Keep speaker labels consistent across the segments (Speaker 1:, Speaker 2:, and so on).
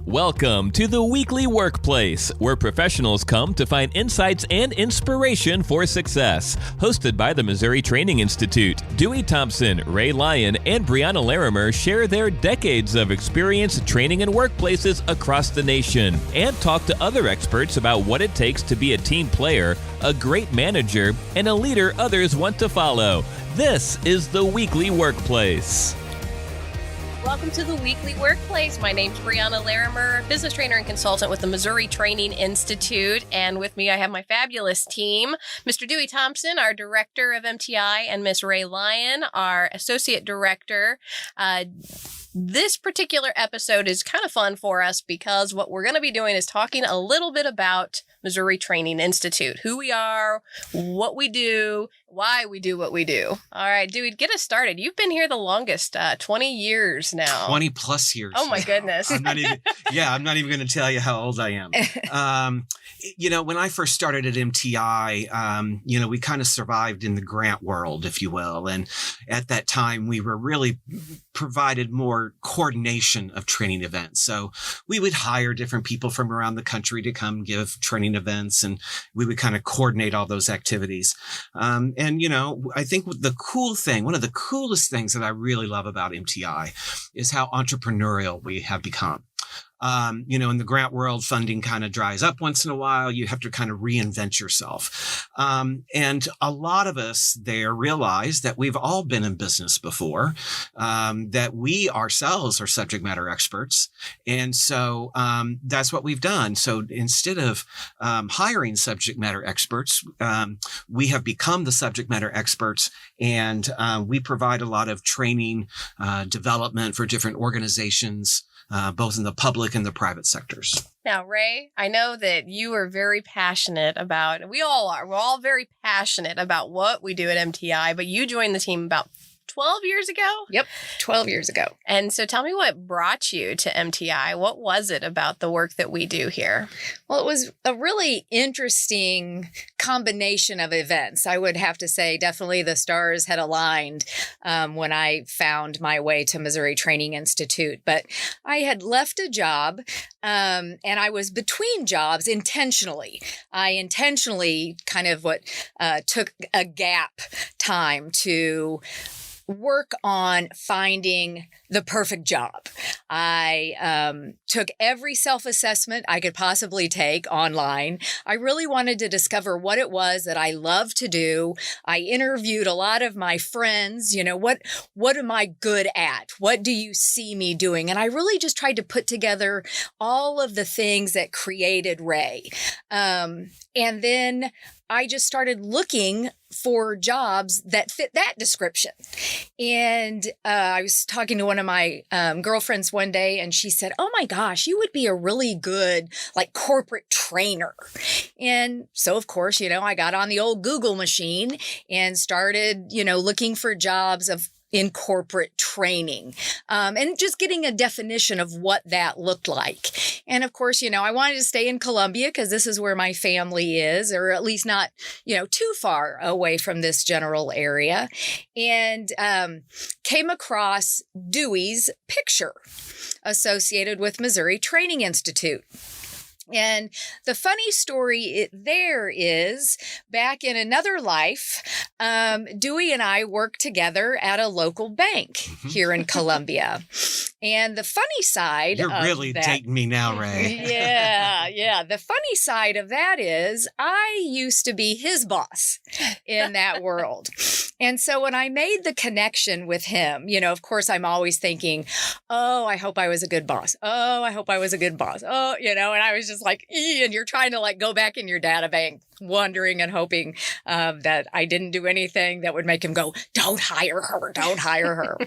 Speaker 1: Welcome to the Weekly Workplace, where professionals come to find insights and inspiration for success. Hosted by the Missouri Training Institute, Dewey Thompson, Ray Lyon, and Brianna Larimer share their decades of experience training in workplaces across the nation and talk to other experts about what it takes to be a team player, a great manager, and a leader others want to follow. This is the Weekly Workplace.
Speaker 2: Welcome to the Weekly Workplace. My name's Brianna Larimer, business trainer and consultant with the Missouri Training Institute. And with me, I have my fabulous team, Mr. Dewey Thompson, our director of MTI, and Miss Ray Lyon, our associate director. This particular episode is kind of fun for us because what we're going to be doing is talking a little bit about Missouri Training Institute, who we are, what we do, why we do what we do. All right, Dewey, get us started. You've been here the longest, 20 years now.
Speaker 3: 20 plus years.
Speaker 2: Oh my goodness.
Speaker 3: I'm not even going to tell you how old I am. When I first started at MTI, we kind of survived in the grant world, if you will. And at that time, we were really provided more coordination of training events. So we would hire different people from around the country to come give training events, and we would kind of coordinate all those activities. I think one of the coolest things that I really love about MTI is how entrepreneurial we have become. In the grant world, funding kind of dries up once in a while. You have to kind of reinvent yourself. And a lot of us there realize that we've all been in business before, that we ourselves are subject matter experts. And so that's what we've done. So instead of hiring subject matter experts, we have become the subject matter experts, and we provide a lot of training, development for different organizations, both in the public and the private sectors.
Speaker 2: Now, Ray, I know that you are very passionate about, we all are, we're all very passionate about what we do at MTI, but you joined the team about 12 years ago?
Speaker 4: Yep, 12 years ago.
Speaker 2: And so tell me what brought you to MTI. What was it about the work that we do here?
Speaker 4: Well, it was a really interesting combination of events. I would have to say definitely the stars had aligned when I found my way to Missouri Training Institute. But I had left a job and I was between jobs intentionally. I intentionally kind of took a gap time to work on finding the perfect job. I took every self-assessment I could possibly take online. I really wanted to discover what it was that I love to do. I interviewed a lot of my friends, what am I good at? What do you see me doing? And I really just tried to put together all of the things that created Ray. And then I just started looking for jobs that fit that description. And I was talking to one of my girlfriends one day, and she said, "Oh my gosh, you would be a really good corporate trainer." And so, of course, I got on the old Google machine and started, looking for jobs in corporate training, and just getting a definition of what that looked like. And of course, I wanted to stay in Columbia because this is where my family is, or at least not, too far away from this general area. And came across Dewey's picture associated with Missouri Training Institute. And the funny story there is, back in another life, Dewey and I worked together at a local bank here in Columbia. And the funny side
Speaker 3: You're really dating me now, Ray.
Speaker 4: Yeah. The funny side of that is I used to be his boss in that world. And so when I made the connection with him, of course, I'm always thinking, oh, I hope I was a good boss. Oh, I hope I was a good boss. Oh, and I was just like, and you're trying to go back in your data bank, wondering and hoping that I didn't do anything that would make him go, don't hire her.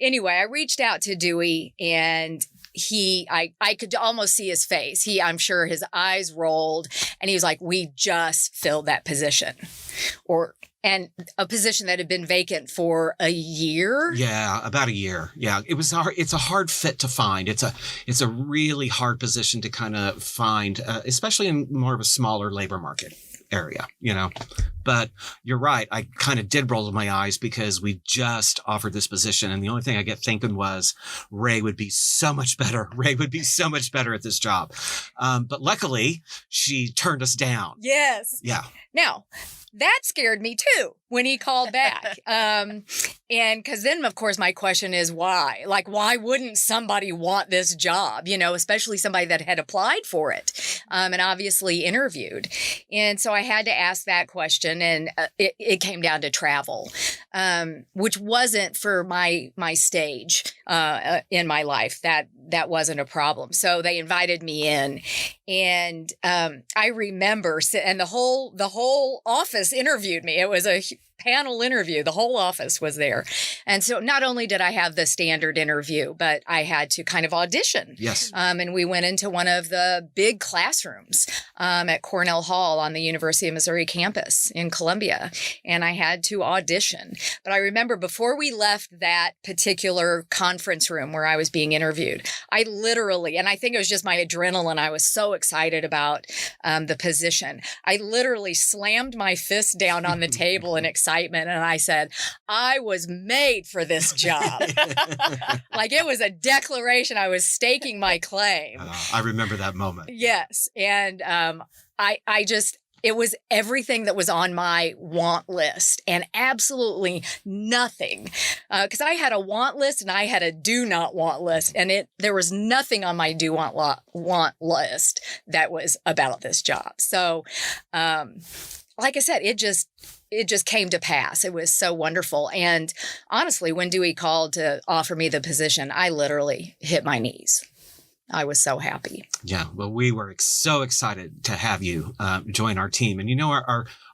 Speaker 4: Anyway, I reached out to Dewey, and I could almost see his face. I'm sure his eyes rolled, and he was like, "We just filled that position," and a position that had been vacant for a year.
Speaker 3: Yeah, about a year. Yeah, it was hard. It's a hard fit to find. It's a really hard position to kind of find, especially in more of a smaller labor market. area, But you're right. I kind of did roll my eyes because we just offered this position. And the only thing I get thinking was Ray would be so much better. Ray would be so much better at this job. But luckily, she turned us down.
Speaker 4: Yes.
Speaker 3: Yeah.
Speaker 4: Now, that scared me too when he called back. And because then, of course, my question is why? Like, why wouldn't somebody want this job, especially somebody that had applied for it and obviously interviewed. And so I had to ask that question, and it came down to travel, which wasn't for my stage in my life. That wasn't a problem. So they invited me in, and I remember, and the whole office interviewed me. It was a panel interview. The whole office was there. And so not only did I have the standard interview, but I had to kind of audition.
Speaker 3: Yes.
Speaker 4: And we went into one of the big classrooms at Cornell Hall on the University of Missouri campus in Columbia. And I had to audition. But I remember before we left that particular conference room where I was being interviewed, I literally, and I think it was just my adrenaline, I was so excited about the position. I literally slammed my fist down on the table in excitement. And I said, I was made for this job. Like it was a declaration. I was staking my claim.
Speaker 3: I remember that moment.
Speaker 4: Yes. And it was everything that was on my want list and absolutely nothing. Because I had a want list and I had a do not want list. And there was nothing on my do want list that was about this job. So, like I said, it just came to pass. It was so wonderful. And honestly, when Dewey called to offer me the position, I literally hit my knees. I was so happy.
Speaker 3: Yeah. Well, we were so excited to have you join our team. And,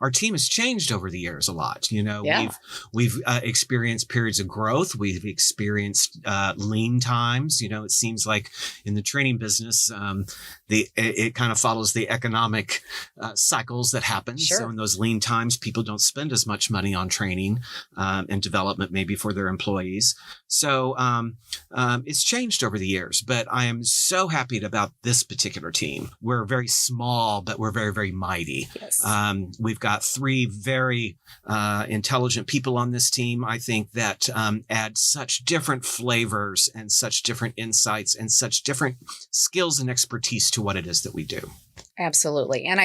Speaker 3: our team has changed over the years a lot.
Speaker 4: Yeah.
Speaker 3: We've experienced periods of growth. We've experienced lean times. It seems like in the training business, it kind of follows the economic cycles that happen.
Speaker 4: Sure.
Speaker 3: So in those lean times, people don't spend as much money on training and development maybe for their employees. So it's changed over the years, but I am so happy about this particular team. We're very small, but we're very, very mighty.
Speaker 4: Yes.
Speaker 3: We've got 3 very intelligent people on this team. I think that add such different flavors and such different insights and such different skills and expertise to what it is that we do.
Speaker 4: Absolutely. And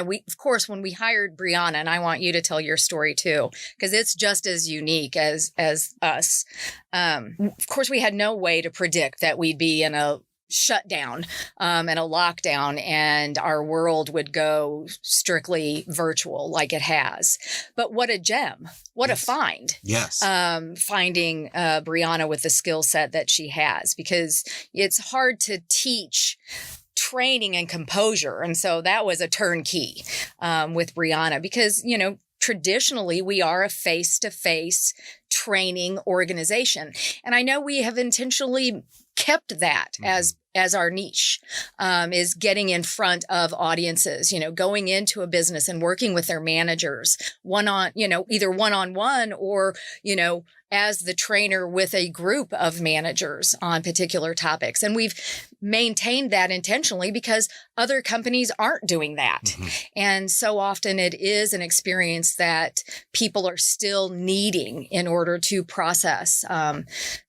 Speaker 4: we, of course, when we hired Brianna, and I want you to tell your story too, because it's just as unique as us. Of course, we had no way to predict that we'd be in a shutdown and a lockdown and our world would go strictly virtual like it has. But what a gem. What a find.
Speaker 3: Yes.
Speaker 4: Finding Brianna with the skill set that she has, because it's hard to teach training and composure. And so that was a turnkey with Brianna because, traditionally we are a face-to-face training organization. And I know we have intentionally kept that as our niche, is getting in front of audiences, going into a business and working with their managers either one-on-one or, as the trainer with a group of managers on particular topics. And we've maintained that intentionally because other companies aren't doing that. Mm-hmm. And so often it is an experience that people are still needing in order to process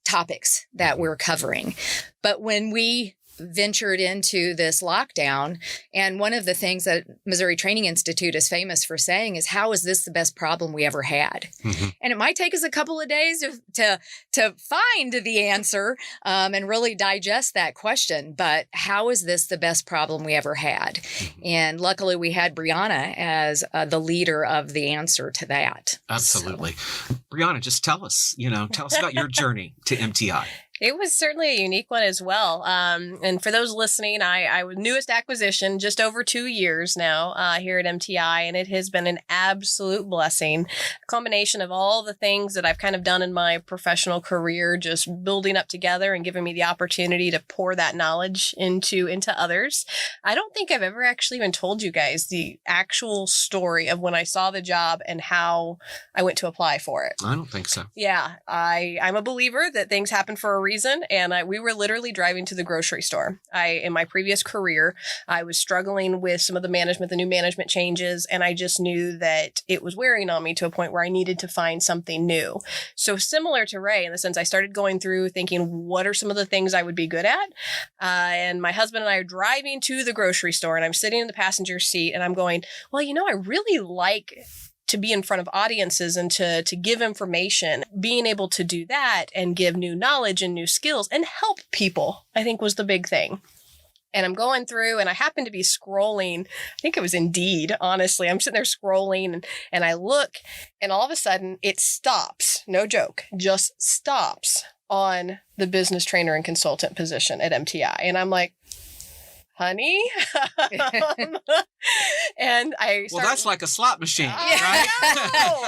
Speaker 4: topics that we're covering. But when we ventured into this lockdown, and one of the things that Missouri Training Institute is famous for saying is, how is this the best problem we ever had? Mm-hmm. And it might take us a couple of days to find the answer and really digest that question. But how is this the best problem we ever had? Mm-hmm. And luckily we had Brianna as the leader of the answer to that.
Speaker 3: Absolutely. So. Brianna, just tell us about your journey to MTI.
Speaker 2: It was certainly a unique one as well. And for those listening, I was newest acquisition, just over 2 years now here at MTI, and it has been an absolute blessing. A combination of all the things that I've kind of done in my professional career, just building up together and giving me the opportunity to pour that knowledge into others. I don't think I've ever actually even told you guys the actual story of when I saw the job and how I went to apply for it.
Speaker 3: I don't think so.
Speaker 2: Yeah, I'm a believer that things happen for a reason. And we were literally driving to the grocery store. In my previous career, I was struggling with some of the new management changes. And I just knew that it was wearing on me to a point where I needed to find something new. So similar to Ray, in the sense I started going through thinking, what are some of the things I would be good at? And my husband and I are driving to the grocery store, and I'm sitting in the passenger seat, and I'm going, well, I really like to be in front of audiences and to give information. Being able to do that and give new knowledge and new skills and help people, I think, was the big thing. And I'm going through, and I happen to be scrolling. I think it was Indeed, honestly. I'm sitting there scrolling, and I look, and all of a sudden it stops. No joke, just stops on the business trainer and consultant position at MTI. And I'm like, honey? And
Speaker 3: well, that's like a slot machine, right?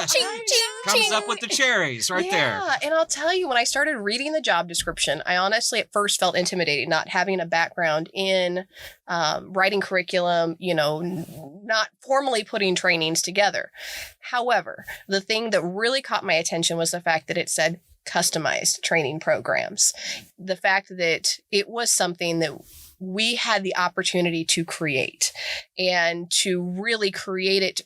Speaker 2: Ching, ching,
Speaker 3: Comes up with the cherries right there.
Speaker 2: And I'll tell you, when I started reading the job description, I honestly at first felt intimidated, not having a background in writing curriculum, not formally putting trainings together. However, the thing that really caught my attention was the fact that it said customized training programs. The fact that it was something that we had the opportunity to create and to really create it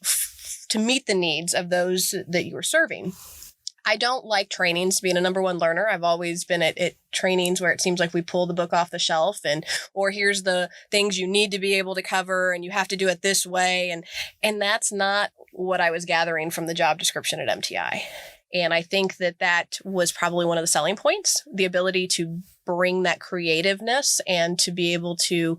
Speaker 2: to meet the needs of those that you were serving. I don't like trainings, being a number one learner. I've always been at trainings where it seems like we pull the book off the shelf or here's the things you need to be able to cover and you have to do it this way. And that's not what I was gathering from the job description at MTI. And I think that was probably one of the selling points, the ability to bring that creativeness and to be able to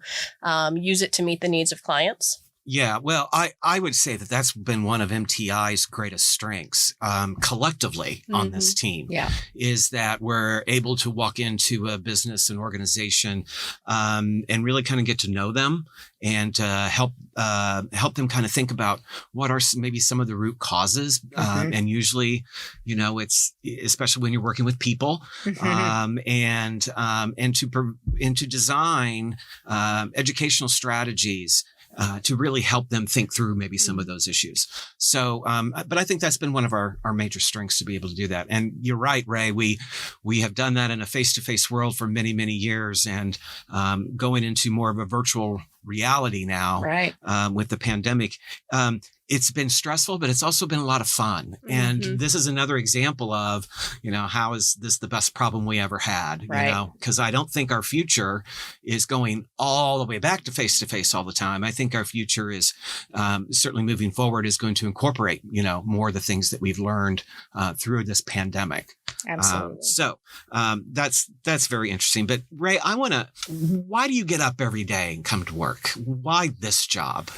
Speaker 2: use it to meet the needs of clients.
Speaker 3: Yeah, well, I would say that that's been one of MTI's greatest strengths collectively on this team, is that we're able to walk into a business and organization and really kind of get to know them and help them kind of think about what are maybe some of the root causes. And usually, it's especially when you're working with people and to design educational strategies to really help them think through maybe some of those issues. So, but I think that's been one of our major strengths to be able to do that. And you're right, Ray, we have done that in a face-to-face world for many, many years, and going into more of a virtual reality now, right? With the pandemic. It's been stressful, but it's also been a lot of fun. And this is another example of, how is this the best problem we ever had? Right. Because I don't think our future is going all the way back to face all the time. I think our future is certainly moving forward is going to incorporate, more of the things that we've learned through this pandemic.
Speaker 4: Absolutely.
Speaker 3: So that's very interesting. But Ray, why do you get up every day and come to work? Why this job?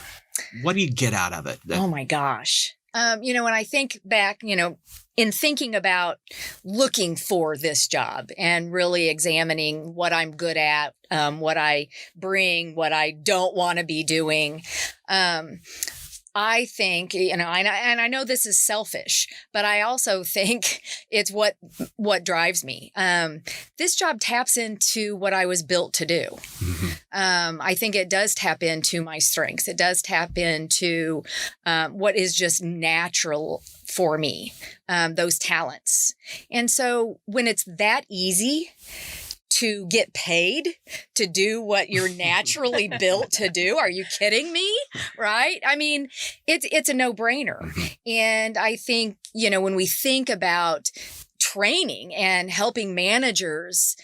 Speaker 3: What do you get out of it?
Speaker 4: Oh my gosh. When I think back, in thinking about looking for this job and really examining what I'm good at, what I bring, what I don't want to be doing, I think, and I know this is selfish, but I also think it's what drives me. This job taps into what I was built to do. I think it does tap into my strengths. It does tap into what is just natural for me, those talents. And so when it's that easy to get paid to do what you're naturally built to do. Are you kidding me? Right? I mean, it's a no-brainer. And I think, when we think about training and helping managers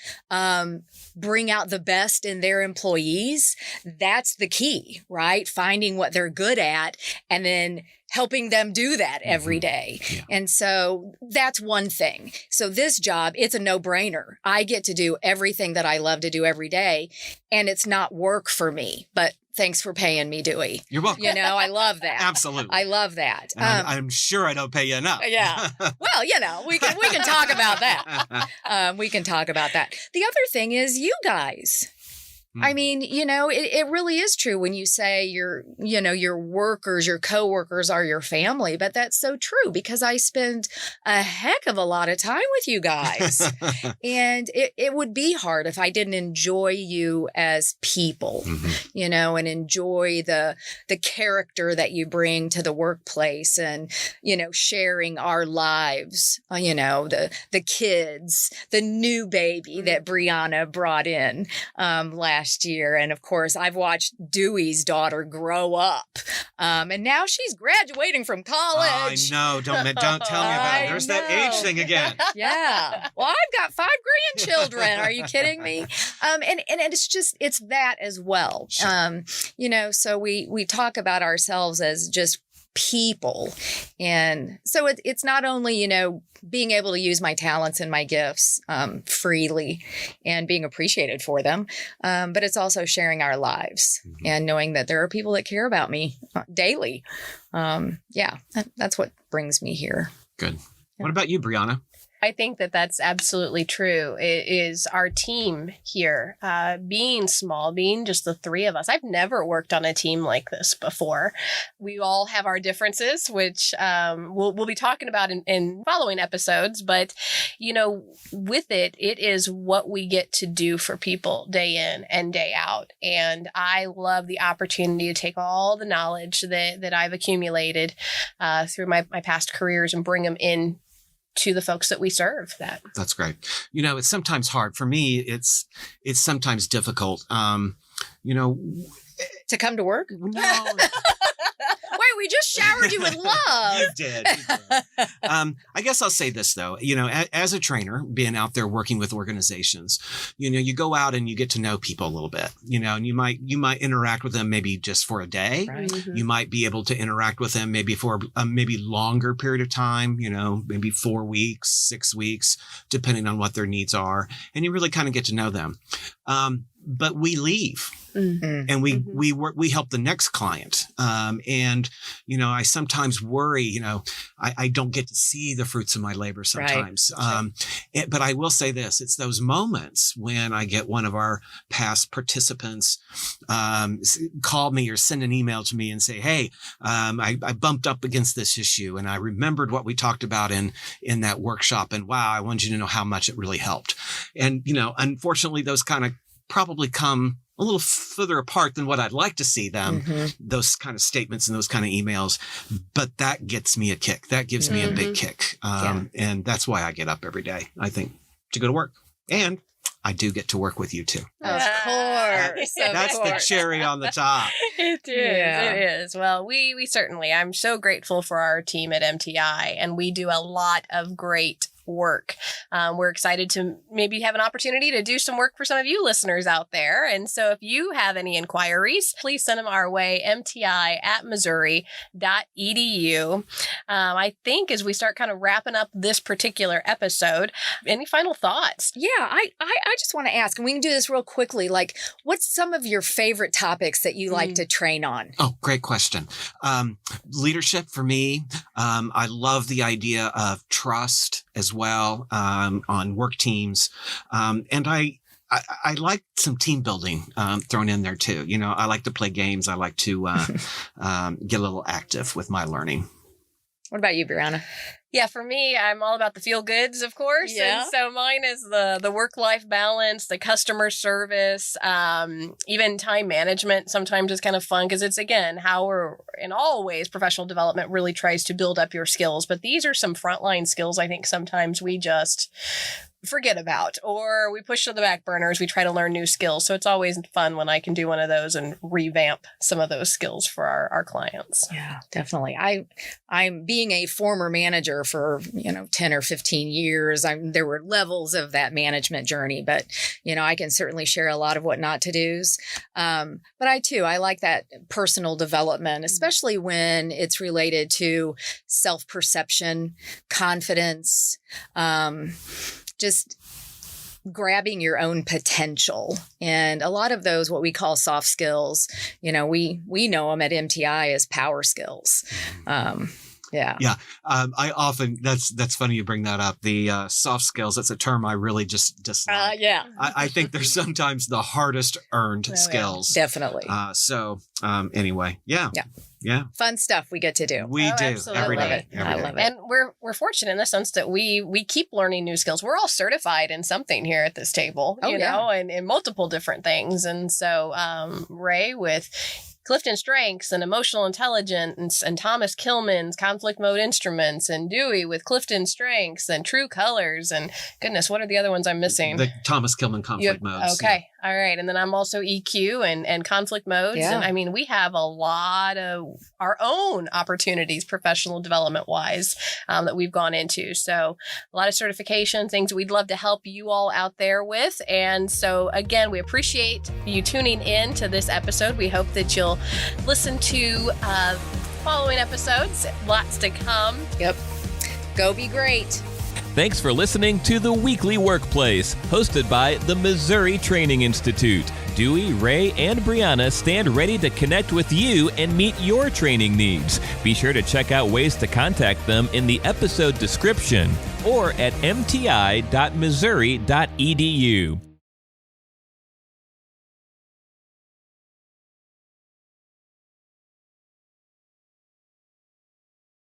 Speaker 4: bring out the best in their employees, that's the key, right? Finding what they're good at and then helping them do that every day. Yeah. And so that's one thing. So this job, it's a no-brainer. I get to do everything that I love to do every day, and it's not work for me, but thanks for paying me, Dewey.
Speaker 3: You're welcome.
Speaker 4: I love that.
Speaker 3: Absolutely.
Speaker 4: I love that.
Speaker 3: I'm sure I don't pay you enough.
Speaker 4: Yeah. Well, we can talk about that. We can talk about that. The other thing is you guys. I mean, it really is true when you say your workers, your coworkers are your family, but that's so true because I spend a heck of a lot of time with you guys. And it would be hard if I didn't enjoy you as people, and enjoy the character that you bring to the workplace and, sharing our lives, the kids, the new baby that Brianna brought in last year. And of course, I've watched Dewey's daughter grow up. And now she's graduating from college.
Speaker 3: I know. Don't tell me about it. There's that age thing again.
Speaker 4: Yeah. Well, I've got 5 grandchildren. Are you kidding me? And it's that as well.
Speaker 3: Sure.
Speaker 4: So we talk about ourselves as just people. And so it's not only, being able to use my talents and my gifts freely and being appreciated for them, but it's also sharing our lives and knowing that there are people that care about me daily. That's what brings me here.
Speaker 3: Good. What about you, Brianna?
Speaker 2: I think that that's absolutely true. It is our team here, being small, being just the 3 of us. I've never worked on a team like this before. We all have our differences, which we'll be talking about in following episodes. But, with it is what we get to do for people day in and day out. And I love the opportunity to take all the knowledge that I've accumulated through my past careers and bring them in to the folks that we serve.
Speaker 3: That's great. It's sometimes hard for me. It's sometimes difficult.
Speaker 4: To come to work?
Speaker 3: No.
Speaker 4: Wait, we just showered you with love.
Speaker 3: You did. I guess I'll say this though, as a trainer, being out there working with organizations, you go out and you get to know people a little bit, and you might interact with them maybe just for a day.
Speaker 4: Right.
Speaker 3: You might be able to interact with them maybe for a maybe longer period of time, maybe 4 weeks, 6 weeks, depending on what their needs are. And you really kind of get to know them. But we leave. And we help the next client. And, I sometimes worry, I don't get to see the fruits of my labor sometimes. Right. But I will say this, it's those moments when I get one of our past participants call me or send an email to me and say, hey, I bumped up against this issue and I remembered what we talked about in that workshop. And wow, I wanted you to know how much it really helped. And, unfortunately, those kind of probably come a little further apart than what I'd like to see them, those kind of statements and those kind of emails. But that gets me a kick. That gives me a big kick. And that's why I get up every day, I think, to go to work. And I do get to work with you too.
Speaker 4: Of course.
Speaker 3: That's the cherry on the top.
Speaker 2: It is. Yeah. It is. Well, we certainly, I'm so grateful for our team at MTI, and we do a lot of great work. We're excited to maybe have an opportunity to do some work for some of you listeners out there. And so if you have any inquiries, please send them our way, mti.missouri.edu. I think as we start kind of wrapping up this particular episode, any final thoughts?
Speaker 4: Yeah, I just want to ask, and we can do this real quickly, like what's some of your favorite topics that you like to train on?
Speaker 3: Oh, great question. Leadership for me. I love the idea of trust as well on work teams. And I like some team building thrown in there too. I like to play games. I like to get a little active with my learning.
Speaker 4: What about you, Brianna?
Speaker 2: Yeah, for me, I'm all about the feel goods, of course.
Speaker 4: Yeah.
Speaker 2: And so mine is the work-life balance, the customer service, even time management sometimes is kind of fun because it's, again, how we're, in all ways, professional development really tries to build up your skills. But these are some frontline skills I think sometimes we just forget about, or we push to the back burner as we try to learn new skills. So it's always fun when I can do one of those and revamp some of those skills for our clients.
Speaker 4: Yeah, definitely. I'm being a former manager for, 10 or 15 years. There were levels of that management journey, but, I can certainly share a lot of what not to do's. But I like that personal development, especially when it's related to self-perception, confidence, just grabbing your own potential. And a lot of those, what we call soft skills, we know them at MTI as power skills. Yeah.
Speaker 3: Yeah. I often, that's funny you bring that up. The soft skills, that's a term I really just dislike.
Speaker 4: Yeah.
Speaker 3: I think they're sometimes the hardest earned skills.
Speaker 4: Definitely.
Speaker 3: Anyway, yeah.
Speaker 4: Fun stuff we get to do.
Speaker 3: We do
Speaker 2: absolutely.
Speaker 3: every day.
Speaker 4: I love it.
Speaker 2: And we're fortunate in the sense that we keep learning new skills. We're all certified in something here at this table, you know, and in multiple different things. And so Ray with Clifton Strengths and Emotional Intelligence, and Thomas Kilman's Conflict Mode Instruments, and Dewey with Clifton Strengths and True Colors, and goodness, what are the other ones I'm missing?
Speaker 3: The Thomas Kilman conflict modes.
Speaker 2: Okay. Yeah. All right. And then I'm also EQ and conflict modes.
Speaker 4: Yeah.
Speaker 2: And I mean, we have a lot of our own opportunities, professional development wise, that we've gone into. So a lot of certification things we'd love to help you all out there with. And so again, we appreciate you tuning in to this episode. We hope that you'll listen to following episodes. Lots to come.
Speaker 4: Yep. Go be great.
Speaker 1: Thanks for listening to The Weekly Workplace, hosted by the Missouri Training Institute. Dewey, Ray, and Brianna stand ready to connect with you and meet your training needs. Be sure to check out ways to contact them in the episode description or at mti.missouri.edu.